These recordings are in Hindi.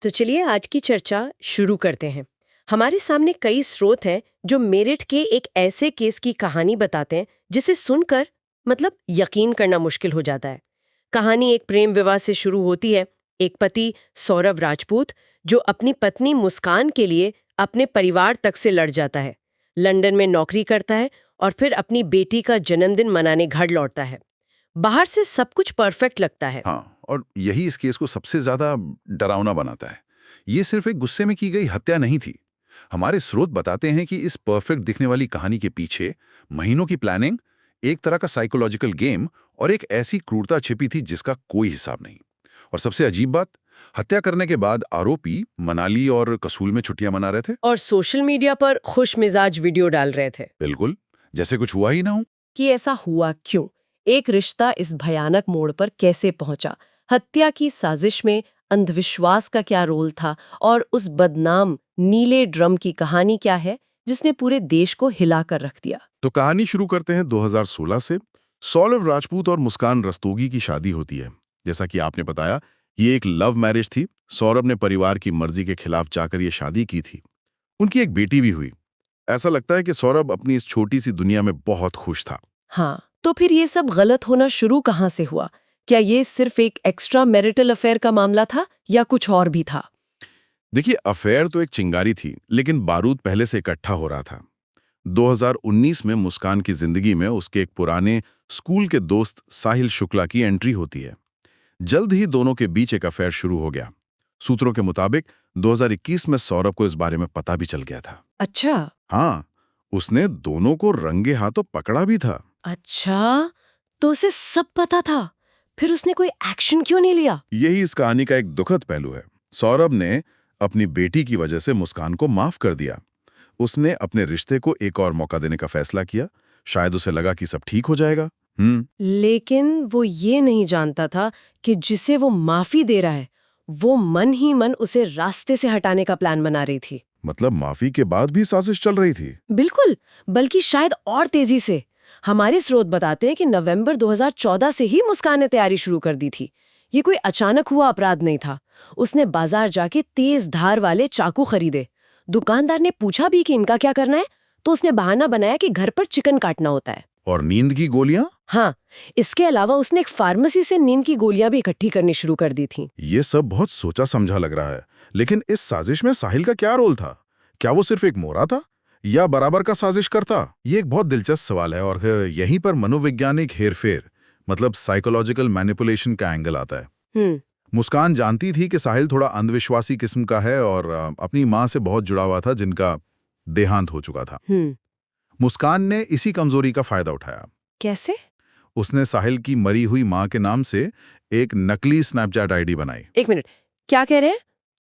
तो चलिए आज की चर्चा शुरू करते हैं। हमारे सामने कई स्रोत हैं जो मेरठ के एक ऐसे केस की कहानी बताते हैं जिसे सुनकर मतलब यकीन करना मुश्किल हो जाता है। कहानी एक प्रेम विवाह से शुरू होती है। एक पति सौरभ राजपूत जो अपनी पत्नी मुस्कान के लिए अपने परिवार तक से लड़ जाता है, लंदन में नौकरी करता है और फिर अपनी बेटी का जन्मदिन मनाने घर लौटता है। बाहर से सब कुछ परफेक्ट लगता है। हाँ, और यही इस केस को सबसे ज्यादा डरावना बनाता है। ये सिर्फ एक गुस्से में की गई हत्या नहीं थी। हमारे स्रोत बताते हैं कि इस परफेक्ट दिखने वाली कहानी के पीछे महीनों की प्लानिंग, एक तरह का साइकोलॉजिकल गेम और एक ऐसी क्रूरता छिपी थी जिसका कोई हिसाब नहीं। और सबसे अजीब बात, हत्या करने के बाद आरोपी मनाली और कसूल में छुट्टियां मना रहे थे। और सोशल मीडिया पर खुश मिजाज वीडियो डाल रहे थे बिल्कुल, जैसे कुछ हुआ ही ना हो। कि ऐसा हुआ क्यों, एक रिश्ता इस भयानक मोड़ पर कैसे पहुंचा, हत्या की साजिश में अंधविश्वास का क्या रोल था और उस बदनाम नीले ड्रम की कहानी क्या है जिसने पूरे देश को हिला कर रख दिया। तो कहानी शुरू करते हैं 2016 से। सौरभ राजपूत और मुस्कान रस्तोगी की शादी होती है। जैसा कि आपने बताया, ये एक लव मैरिज थी। सौरभ ने परिवार की मर्जी के खिलाफ जाकर ये शादी की थी। उनकी एक बेटी भी हुई। ऐसा लगता है कि सौरभ अपनी इस छोटी सी दुनिया में बहुत खुश था। हाँ, तो फिर ये सब गलत होना शुरू कहाँ से हुआ? क्या ये सिर्फ एक एक्स्ट्रा मैरिटल अफेयर का मामला था या कुछ और भी था? देखिए, अफेयर तो एक चिंगारी थी, लेकिन बारूद पहले से इकट्ठा हो रहा था। 2019 में मुस्कान की जिंदगी में उसके एक पुराने स्कूल के दोस्त साहिल शुक्ला की एंट्री होती है। जल्द ही दोनों के बीच एक अफेयर शुरू हो गया। सूत्रों के मुताबिक 2021 में सौरभ को इस बारे में पता भी चल गया था। अच्छा। हाँ, उसने दोनों को रंगे हाथों पकड़ा भी था। अच्छा, तो उसे सब पता था, फिर उसने कोई एक्शन क्यों नहीं लिया? यही इस कहानी का एक दुखद पहलू है। सौरभ ने अपनी बेटी की वजह से मुस्कान को माफ कर दिया। उसने अपने रिश्ते को एक और मौका देने का फैसला किया। शायद उसे लगा कि सब ठीक हो जाएगा। लेकिन वो ये नहीं जानता था कि जिसे वो माफी दे रहा है वो मन ही मन उसे रास्ते से हटाने का प्लान बना रही थी। मतलब माफी के बाद भी साजिश चल रही थी। बिल्कुल, बल्कि शायद और तेजी से। हमारे स्रोत बताते हैं कि नवंबर 2014 से ही मुस्कान ने तैयारी शुरू कर दी थी। ये कोई अचानक हुआ अपराध नहीं था। उसने बाजार जाके तेज धार वाले चाकू खरीदे। दुकानदार ने पूछा भी कि इनका क्या करना है, तो उसने बहाना बनाया कि घर पर चिकन काटना होता है। और नींद की गोलियां? हाँ, इसके अलावा उसने एक फार्मेसी से नींद की गोलियां भी इकट्ठी करनी शुरू कर दी थी। ये सब बहुत सोचा समझा लग रहा है। लेकिन इस साजिश में साहिल का क्या रोल था? क्या वो सिर्फ एक मोहरा था या बराबर का साजिश करता? ये एक बहुत दिलचस्प सवाल है और यहीं पर मनोवैज्ञानिक हेरफेर मतलब साइकोलॉजिकल मैनिपुलेशन का एंगल आता है। मुस्कान जानती थी कि साहिल थोड़ा अंधविश्वासी किस्म का है और अपनी माँ से बहुत जुड़ा हुआ था जिनका देहांत हो चुका था। मुस्कान ने इसी कमजोरी का फायदा उठाया। कैसे? उसने साहिल की मरी हुई माँ के नाम से एक नकली स्नैपचैट आईडी बनाई। एक मिनट, क्या कह रहे हैं?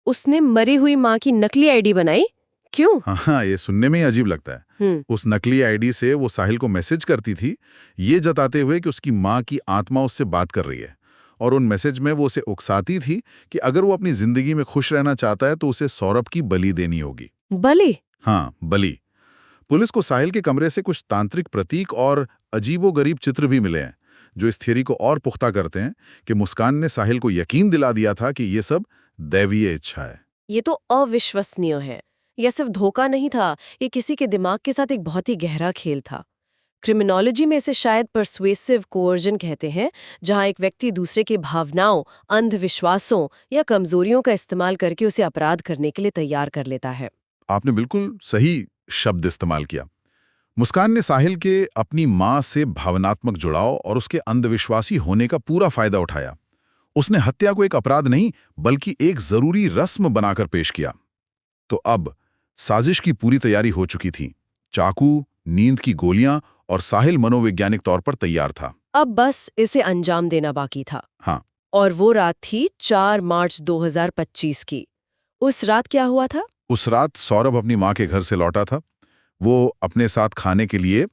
उसने मरी हुई माँ की नकली आईडी बनाई? क्यों? हाँ, ये सुनने में ही अजीब लगता है। उस नकली आईडी से वो साहिल को मैसेज करती थी, ये जताते हुए कि उसकी माँ की आत्मा उससे बात कर रही है। और उन मैसेज में वो उसे उकसाती थी कि अगर वो अपनी जिंदगी में खुश रहना चाहता है तो उसे सौरभ की बलि देनी होगी। बलि? हाँ, बलि। पुलिस को साहिल के कमरे से कुछ तांत्रिक प्रतीक और अजीबोगरीब चित्र भी मिले हैं, जो इस थियरी को और पुख्ता करते हैं कि मुस्कान ने साहिल को यकीन दिला दिया था कि ये सब दैवीय इच्छा है। ये तो अविश्वसनीय है। यह सिर्फ धोखा नहीं था, ये किसी के दिमाग के साथ एक बहुत ही गहरा खेल था। क्रिमिनोलॉजी में इसे शायद परसुएसिव कोअर्जन कहते हैं, जहां एक व्यक्ति दूसरे की भावनाओं, अंधविश्वासों या कमजोरियों का इस्तेमाल करके उसे अपराध करने के लिए तैयार कर लेता है। आपने बिल्कुल सही शब्द इस्तेमाल किया। मुस्कान ने साहिल के अपनी माँ से भावनात्मक जुड़ाव और उसके अंधविश्वासी होने का पूरा फायदा उठाया। उसने हत्या को एक अपराध नहीं बल्कि एक जरूरी रस्म बनाकर पेश किया। तो अब साजिश की पूरी तैयारी हो चुकी थी। चाकू, नींद की गोलियां और साहिल मनोवैज्ञानिक तौर पर तैयार था। अब बस इसे अंजाम देना बाकी था। हाँ, और वो रात थी 4 मार्च 2025 की। उस रात क्या हुआ था? उस रात सौरभ अपनी माँ के घर से लौटा था। वो अपने साथ खाने के लिए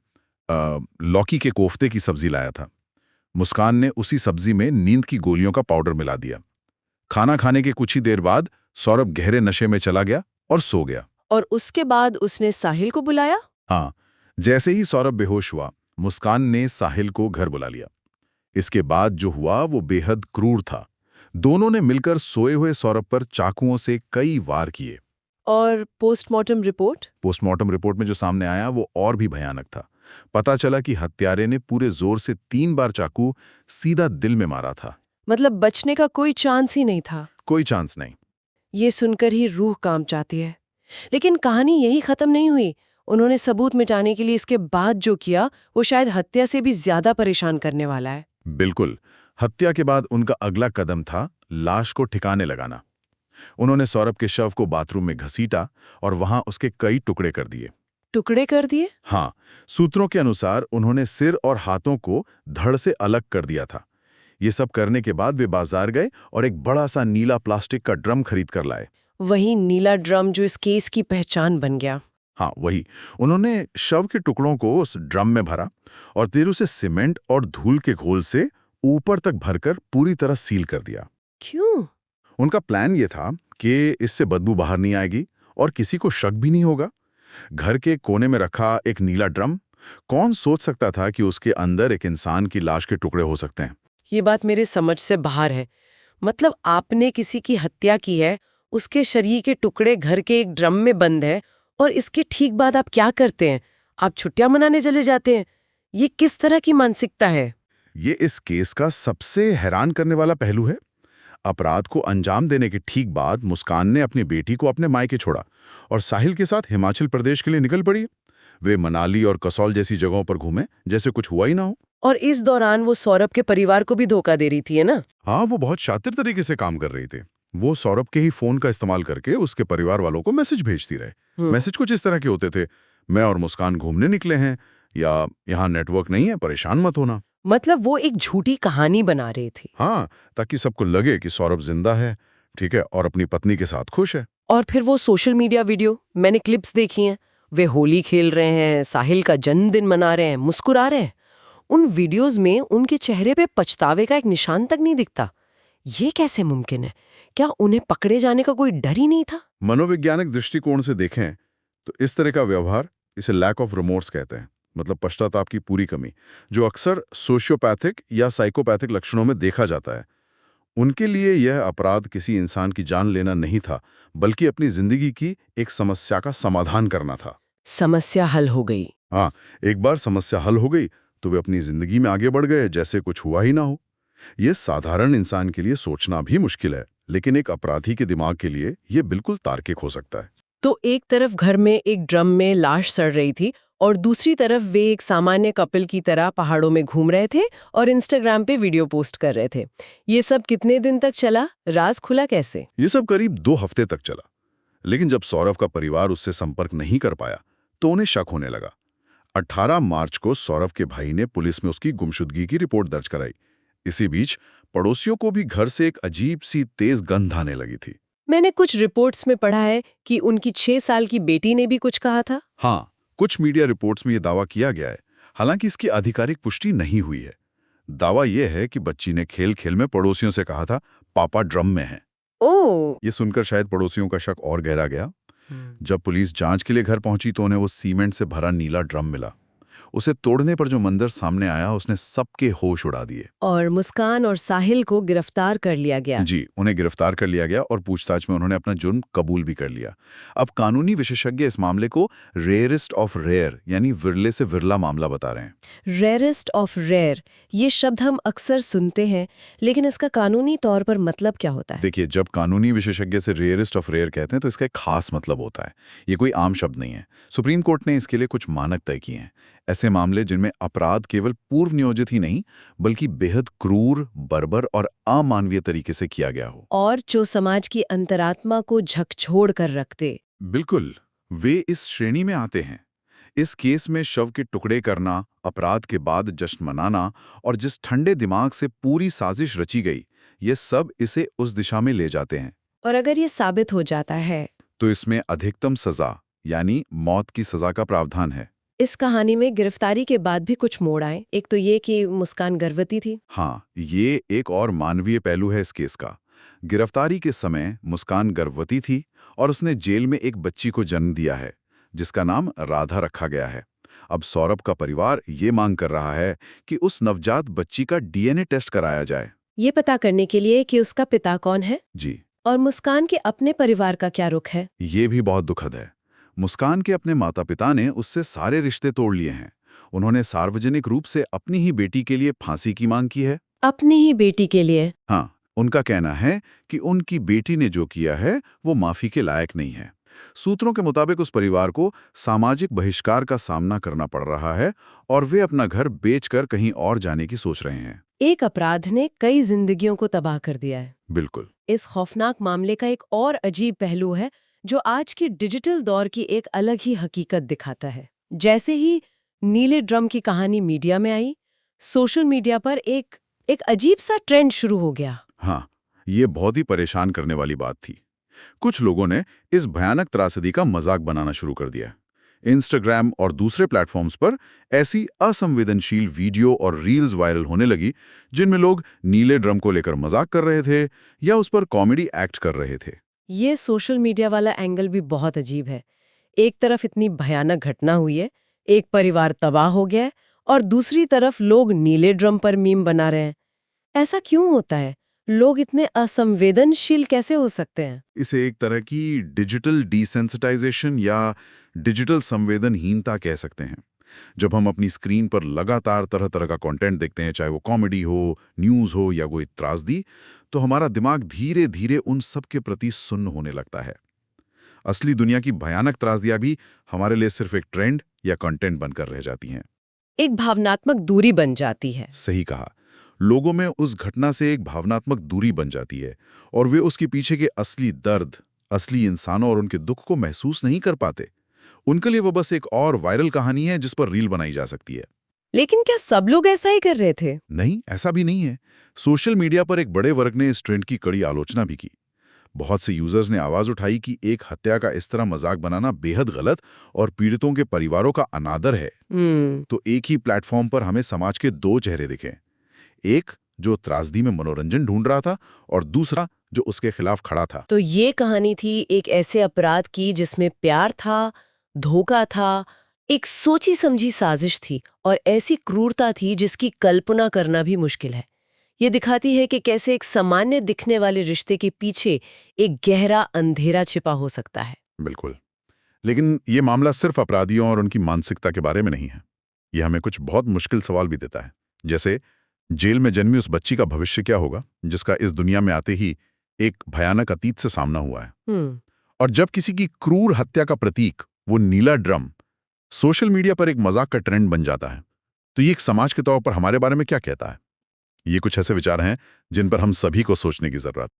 लौकी के कोफ्ते की सब्जी लाया था। मुस्कान ने उसी सब्जी में नींद की गोलियों का पाउडर मिला दिया। खाना खाने के कुछ ही देर बाद सौरभ गहरे नशे में चला गया और सो गया। और उसके बाद उसने साहिल को बुलाया? हाँ, जैसे ही सौरभ बेहोश हुआ, मुस्कान ने साहिल को घर बुला लिया। इसके बाद जो हुआ वो बेहद क्रूर था। दोनों ने मिलकर सोए हुए सौरभ पर चाकुओं से कई वार किए। और पोस्टमार्टम रिपोर्ट? पोस्टमार्टम रिपोर्ट में जो सामने आया वो और भी भयानक था। पता चला कि हत्यारे ने पूरे जोर से 3 बार चाकू सीधा दिल में मारा था। मतलब बचने का कोई चांस ही नहीं था। कोई चांस नहीं। ये सुनकर ही रूह कांप जाती है। लेकिन कहानी यही खत्म नहीं हुई। उन्होंने सबूत मिटाने के लिए इसके बाद जो किया वो शायद हत्या से भी ज्यादा परेशान करने वाला है। बिल्कुल। हत्या के बाद उनका अगला कदम था लाश को ठिकाने लगाना। उन्होंने सौरभ के शव को बाथरूम में घसीटा और वहां उसके कई टुकड़े कर दिए। टुकड़े कर दिए? हाँ, सूत्रों के अनुसार उन्होंने सिर और हाथों को धड़ से अलग कर दिया था। ये सब करने के बाद वे बाजार गए और एक बड़ा सा नीला प्लास्टिक का ड्रम खरीद कर लाए। वही नीला ड्रम जो इस केस की पहचान बन गया। हाँ, वही। उन्होंने शव के टुकड़ों को उस ड्रम में भरा और फिर उसे सीमेंट और धूल के घोल से ऊपर तक भरकर पूरी तरह सील कर दिया। क्यों? उनका प्लान ये था कि इससे बदबू बाहर नहीं आएगी और किसी को शक भी नहीं होगा। घर के कोने में रखा एक नीला ड्रम, कौन सोच सकता था कि उसके अंदर एक इंसान की लाश के टुकड़े हो सकते हैं। ये बात मेरे समझ से बाहर है। मतलब आपने किसी की हत्या की है, उसके शरीर के टुकड़े घर के एक ड्रम में बंद है और इसके ठीक बाद आप क्या करते हैं? आप छुट्टियां मनाने चले जाते हैं। ये किस तरह की मानसिकता है? ये इस केस का सबसे हैरान करने वाला पहलू है। अपराध को अंजाम देने के ठीक बाद मुस्कान ने अपनी बेटी को अपने मायके छोड़ा और साहिल के साथ हिमाचल प्रदेश के लिए निकल पड़ी। वे मनाली और कसौल जैसी जगहों पर घूमे जैसे कुछ हुआ ही ना हो। और इस दौरान वो सौरभ के परिवार को भी धोखा दे रही थी, है ना? हाँ, वो बहुत शातिर तरीके से काम कर रही थी। वो सौरभ के ही फोन का इस्तेमाल करके उसके परिवार वालों को मैसेज भेजती रहे। मैसेज कुछ इस तरह के होते थे, मैं और मुस्कान घूमने निकले हैं, या यहाँ नेटवर्क नहीं है, परेशान मत होना। मतलब वो एक झूठी कहानी बना रही थी। हाँ, ताकि सबको लगे कि सौरभ जिंदा है, ठीक है, और अपनी पत्नी के साथ खुश है। और फिर वो सोशल मीडिया वीडियो, मैंने क्लिप्स देखी हैं। वे होली खेल रहे हैं, साहिल का जन्मदिन मना रहे हैं, मुस्कुरा रहे हैं। उन वीडियोस में उनके चेहरे पे पछतावे का एक निशान तक नहीं दिखता। ये कैसे मुमकिन है? क्या उन्हें पकड़े जाने का कोई डर ही नहीं था? मनोवैज्ञानिक दृष्टिकोण से देखें तो इस तरह का व्यवहार, इसे लैक ऑफ रिमोर्स कहते हैं, मतलब पश्चाताप की पूरी कमी, जो अक्सर सोशियोपैथिक या साइकोपैथिक लक्षणों में देखा जाता है। उनके लिए यह अपराध किसी इंसान की जान लेना नहीं था, बल्कि अपनी जिंदगी की एक समस्या का समाधान करना था। समस्या हल हो गई। हाँ, एक बार समस्या हल हो गई तो वे अपनी जिंदगी में आगे बढ़ गए जैसे कुछ हुआ ही ना हो। यह साधारण इंसान के लिए सोचना भी मुश्किल है, लेकिन एक अपराधी के दिमाग के लिए यह बिल्कुल तार्किक हो सकता है। तो एक तरफ घर में एक ड्रम में लाश सड़ रही थी और दूसरी तरफ वे एक सामान्य कपल की तरह पहाड़ों में घूम रहे थे और इंस्टाग्राम पे वीडियो पोस्ट कर रहे थे। ये सब कितने दिन तक चला? राज खुला कैसे? ये सब करीब 2 हफ्ते तक चला, लेकिन जब सौरभ का परिवार उससे संपर्क नहीं कर पाया तो उन्हें शक होने लगा। 18 मार्च को सौरभ के भाई ने पुलिस में उसकी गुमशुदगी की रिपोर्ट दर्ज कराई। इसी बीच पड़ोसियों को भी घर से एक अजीब सी तेज गंध आने लगी थी। मैंने कुछ रिपोर्ट्स में पढ़ा है कि उनकी 6 साल की बेटी ने भी कुछ कहा था। हाँ, कुछ मीडिया रिपोर्ट्स में यह दावा किया गया है, हालांकि इसकी आधिकारिक पुष्टि नहीं हुई है। दावा यह है कि बच्ची ने खेल खेल में पड़ोसियों से कहा था, पापा ड्रम में हैं। ओह! ये सुनकर शायद पड़ोसियों का शक और गहरा गया। जब पुलिस जांच के लिए घर पहुंची तो उन्हें वो सीमेंट से भरा नीला ड्रम मिला। उसे तोड़ने पर जो मंजर सामने आया उसने सबके होश उड़ा दिए। और मुस्कान और साहिल को गिरफ्तार कर लिया गया। जी, उन्हें गिरफ्तार कर लिया गया और पूछताछ में उन्होंने अपना जुर्म कबूल भी कर लिया। अब कानूनी विशेषज्ञ इस मामले को रेयरेस्ट ऑफ रेयर यानी विरले से विरला मामला बता रहे हैं। रेयरेस्ट ऑफ रेयर, ये शब्द हम अक्सर सुनते हैं, लेकिन इसका कानूनी तौर पर मतलब क्या होता है? देखिए, जब कानूनी विशेषज्ञ से रेयरेस्ट ऑफ रेयर कहते हैं तो इसका एक खास मतलब होता है। ये कोई आम शब्द नहीं है। सुप्रीम कोर्ट ने इसके लिए कुछ मानक तय किए हैं। ऐसे मामले जिनमें अपराध केवल पूर्व नियोजित ही नहीं बल्कि बेहद क्रूर, बर्बर और अमानवीय तरीके से किया गया हो, और जो समाज की अंतरात्मा को झकझोर कर रख दे। बिल्कुल, वे इस श्रेणी में आते हैं। इस केस में शव के टुकड़े करना, अपराध के बाद जश्न मनाना और जिस ठंडे दिमाग से पूरी साजिश रची गई, ये सब इसे उस दिशा में ले जाते हैं। और अगर ये साबित हो जाता है तो इसमें अधिकतम सजा यानी मौत की सजा का प्रावधान है। इस कहानी में गिरफ्तारी के बाद भी कुछ मोड़ आए। एक तो ये कि मुस्कान गर्भवती थी। हाँ, ये एक और मानवीय पहलू है इस केस का। गिरफ्तारी के समय मुस्कान गर्भवती थी और उसने जेल में एक बच्ची को जन्म दिया है जिसका नाम राधा रखा गया है। अब सौरभ का परिवार ये मांग कर रहा है कि उस नवजात बच्ची का डीएनए टेस्ट कराया जाए। ये पता करने के लिए कि उसका पिता कौन है जी, और मुस्कान के अपने परिवार का क्या रुख है। ये भी बहुत दुखद है। मुस्कान के अपने माता-पिता ने उससे सारे रिश्ते तोड़ लिए हैं। उन्होंने सार्वजनिक रूप से अपनी ही बेटी के लिए फांसी की मांग की है। अपनी ही बेटी के लिए? हाँ, उनका कहना है कि उनकी बेटी ने जो किया है वो माफी के लायक नहीं है। सूत्रों के मुताबिक उस परिवार को सामाजिक बहिष्कार का सामना करना पड़ रहा है और वे अपना घर बेचकर कहीं और जाने की सोच रहे हैं। एक अपराध ने कई जिंदगियों को तबाह कर दिया है। बिल्कुल। इस खौफनाक मामले का एक और अजीब पहलू है जो आज के डिजिटल दौर की एक अलग ही हकीकत दिखाता है। जैसे ही नीले ड्रम की कहानी मीडिया में आई, सोशल मीडिया पर एक अजीब सा ट्रेंड शुरू हो गया। हाँ, ये बहुत ही परेशान करने वाली बात थी। कुछ लोगों ने इस भयानक त्रासदी का मजाक बनाना शुरू कर दिया। इंस्टाग्राम और दूसरे प्लेटफॉर्म्स पर ऐसी असंवेदनशील वीडियो और रील्स वायरल होने लगी जिनमें लोग नीले ड्रम को लेकर मजाक कर रहे थे या उस पर कॉमेडी एक्ट कर रहे थे। ये सोशल मीडिया वाला एंगल भी बहुत अजीब है। एक तरफ इतनी भयानक घटना हुई है, एक परिवार तबाह हो गया है, और दूसरी तरफ लोग नीले ड्रम पर मीम बना रहे हैं। ऐसा क्यों होता है? लोग इतने असंवेदनशील कैसे हो सकते हैं? इसे एक तरह की डिजिटल डिसेंसिटाइजेशन या डिजिटल संवेदनहीनता कह सकते हैं। जब हम अपनी स्क्रीन पर लगातार तरह तरह का कंटेंट देखते हैं, चाहे वो कॉमेडी हो, न्यूज़ हो या कोई त्रासदी, तो हमारा दिमाग धीरे धीरे उन सब के प्रति सुन्न होने लगता है। असली दुनिया की भयानक त्रासदियां भी हमारे लिए सिर्फ एक ट्रेंड या कंटेंट बनकर रह जाती हैं। एक भावनात्मक दूरी बन जाती है। सही कहा। लोगों में उस घटना से एक भावनात्मक दूरी बन जाती है और वे उसके पीछे के असली दर्द, असली इंसानों और उनके दुख को महसूस नहीं कर पाते। उनके लिए वो बस एक और वायरल कहानी है जिस पर रील बनाई जा सकती है। लेकिन क्या सब लोग ऐसा ही कर रहे थे? नहीं, ऐसा भी नहीं है। सोशल मीडिया पर एक बड़े वर्ग ने इस ट्रेंड की कड़ी आलोचना भी की। बहुत से यूजर्स ने आवाज उठाई कि एक हत्या का इस तरह मजाक बनाना बेहद गलत और पीड़ितों के परिवारों का अनादर है। तो एक ही प्लेटफॉर्म पर हमें समाज के दो चेहरे दिखे। एक जो त्रासदी में मनोरंजन ढूंढ रहा था और दूसरा जो उसके खिलाफ खड़ा था। तो ये कहानी थी एक ऐसे अपराध की जिसमें प्यार था, धोखा था, एक सोची समझी साजिश थी और ऐसी क्रूरता थी जिसकी कल्पना करना भी मुश्किल है। ये दिखाती है कि कैसे एक सामान्य दिखने वाले रिश्ते के पीछे एक गहरा अंधेरा छिपा हो सकता है। बिल्कुल। लेकिन ये मामला सिर्फ अपराधियों और उनकी मानसिकता के बारे में नहीं है। ये हमें कुछ बहुत मुश्किल सवाल भी देता है। जैसे जेल में जन्मी उस बच्ची का भविष्य क्या होगा, जिसका इस दुनिया में आते ही एक भयानक अतीत से सामना हुआ है। और जब किसी की क्रूर हत्या का प्रतीक, वो नीला ड्रम, सोशल मीडिया पर एक मजाक का ट्रेंड बन जाता है, तो ये एक समाज के तौर पर हमारे बारे में क्या कहता है? ये कुछ ऐसे विचार हैं जिन पर हम सभी को सोचने की जरूरत